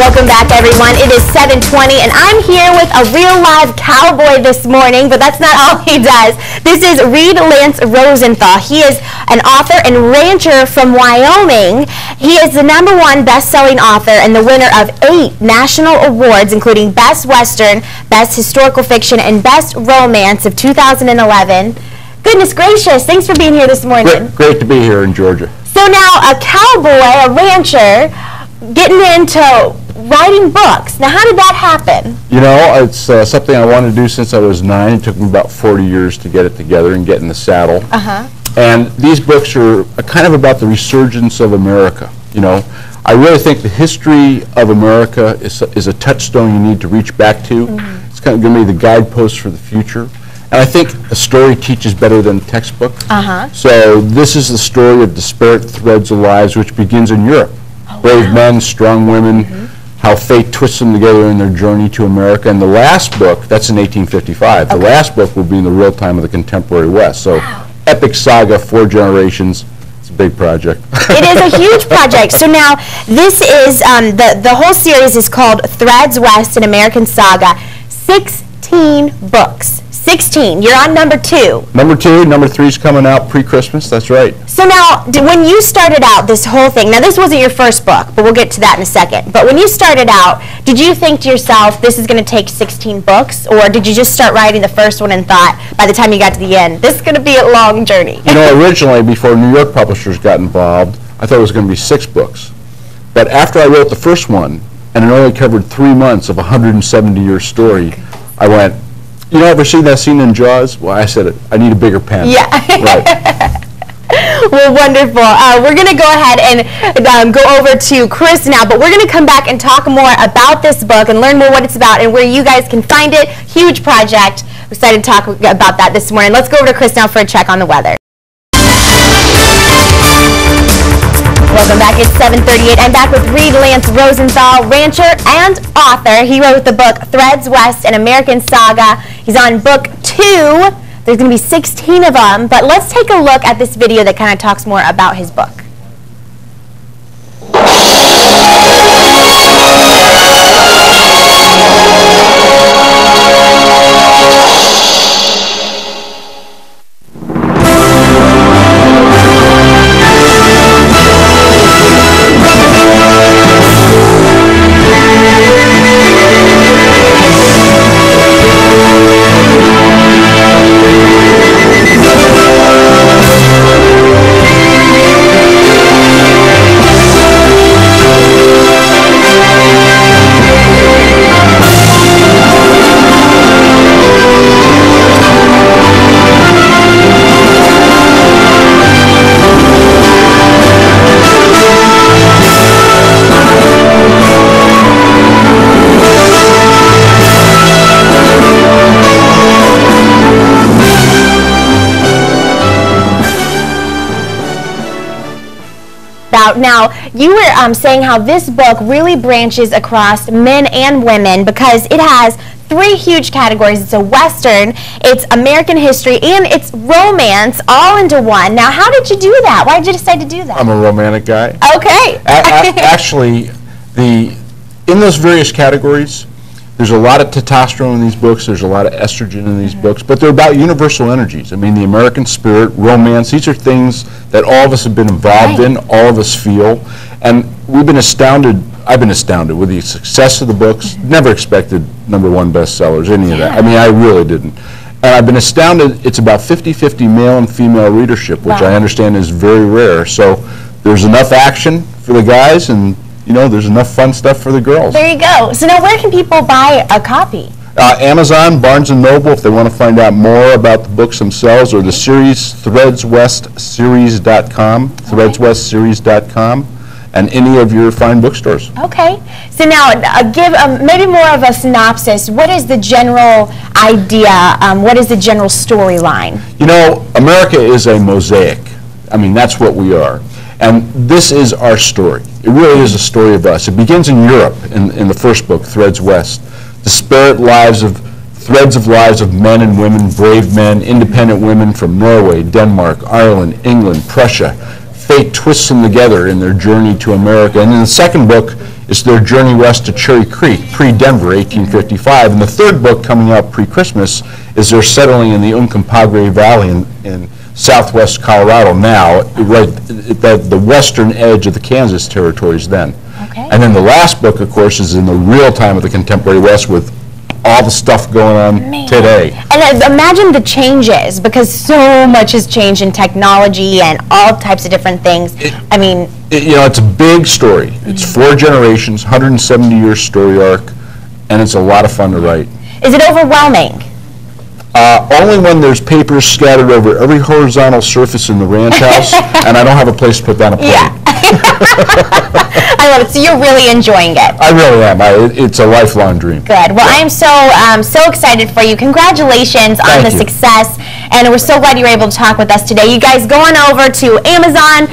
Welcome back, everyone. It is 7:20, and I'm here with a real live cowboy this morning, but that's not all he does. This is Reid Lance Rosenthal. He is an author and rancher from Wyoming. He is the #1 best-selling author and the winner of 8 national awards, including Best Western, Best Historical Fiction, and Best Romance of 2011. Goodness gracious, thanks for being here this morning. Great to be here in Georgia. So now, a cowboy, a rancher, getting into writing books. Now, how did that happen? You know, it's something I wanted to do since I was 9. It took me about 40 years to get it together and get in the saddle. And these books are kind of about the resurgence of America. You know, I really think the history of America is a touchstone you need to reach back to. It's kind of going to be the guidepost for the future. And I think a story teaches better than a textbook. So this is the story of disparate threads of lives, which begins in Europe. Brave men, strong women, how fate twists them together in their journey to America. And the last book, that's in 1855, the last book will be in the real time of the contemporary West. So epic saga, 4 generations. It's a big project. It is a huge project. So now this is, the whole series is called Threads West, an American Saga. 16 books. 16. You're on number 2. Number 2, number 3 is coming out pre-Christmas. That's right. So now, when you started out this whole thing, now this wasn't your first book, but we'll get to that in a second. But when you started out, did you think to yourself, this is going to take 16 books? Or did you just start writing the first one and thought, by the time you got to the end, this is going to be a long journey? You know, originally, before New York publishers got involved, I thought it was going to be 6 books. But after I wrote the first one, and it only covered 3 months of a 170-year story, I went, you know, ever seen that scene in Jaws? Well, I said it. I need a bigger pen. Yeah. Right. Well, wonderful. We're going to go ahead and go over to Chris now, but we're going to come back and talk more about this book and learn more what it's about and where you guys can find it. Huge project. We're excited to talk about that this morning. Let's go over to Chris now for a check on the weather. Welcome back. It's 7:38. I'm back with Reid Lance Rosenthal, rancher and author. He wrote the book Threads West, an American Saga. He's on book 2. There's going to be 16 of them, but let's take a look at this video that kind of talks more about his book. Now, you were saying how this book really branches across men and women because it has 3 huge categories. It's a Western, it's American history, and it's romance all into one. Now, how did you do that? Why did you decide to do that? I'm a romantic guy. Okay. Actually, in those various categories, there's a lot of testosterone in these books, there's a lot of estrogen in these books, but they're about universal energies. I mean, the American spirit, romance, these are things that all of us have been involved in, all of us feel, and we've been astounded, I've been astounded with the success of the books. Never expected #1 bestsellers, any of that. I mean, I really didn't. And I've been astounded, it's about 50-50 male and female readership, which I understand is very rare. So there's enough action for the guys, and you know, there's enough fun stuff for the girls. There you go. So now where can people buy a copy? Amazon, Barnes & Noble, if they want to find out more about the books themselves, or the series, threadswestseries.com, threadswestseries.com, and any of your fine bookstores. Okay. So now, give maybe more of a synopsis. What is the general idea? What is the general storyline? You know, America is a mosaic. I mean, that's what we are. And this is our story. It really is a story of us. It begins in Europe in the first book, Threads West. Disparate threads of lives of men and women, brave men, independent women from Norway, Denmark, Ireland, England, Prussia, fate twists them together in their journey to America. And then the second book is their journey west to Cherry Creek, pre-Denver, 1855. And the third book, coming out pre-Christmas, is their settling in the Uncompahgre Valley in southwest Colorado now, right at the western edge of the Kansas territories then. Okay. And then the last book, of course, is in the real time of the contemporary West with all the stuff going on today. And imagine the changes, because so much has changed in technology and all types of different things. I mean, you know, it's a big story. It's 4 generations, 170-year story arc, and it's a lot of fun to write. Is it overwhelming? Only when there's papers scattered over every horizontal surface in the ranch house, and I don't have a place to put down a plate. Yeah. I love it. So you're really enjoying it. I really am. It's a lifelong dream. Good. Well, I'm so excited for you. Congratulations on the success, and we're so glad you were able to talk with us today. You guys go on over to Amazon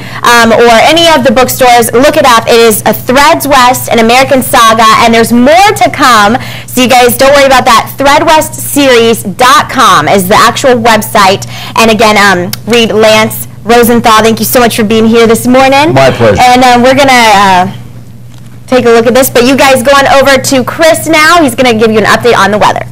or any of the bookstores, look it up. It is a Threads West, an American saga, and there's more to come. So you guys don't worry about that. ThreadWestSeries.com is the actual website. And again, Reid Lance Rosenthal, thank you so much for being here this morning. My pleasure. And we're going to take a look at this. But you guys go on over to Chris now. He's going to give you an update on the weather.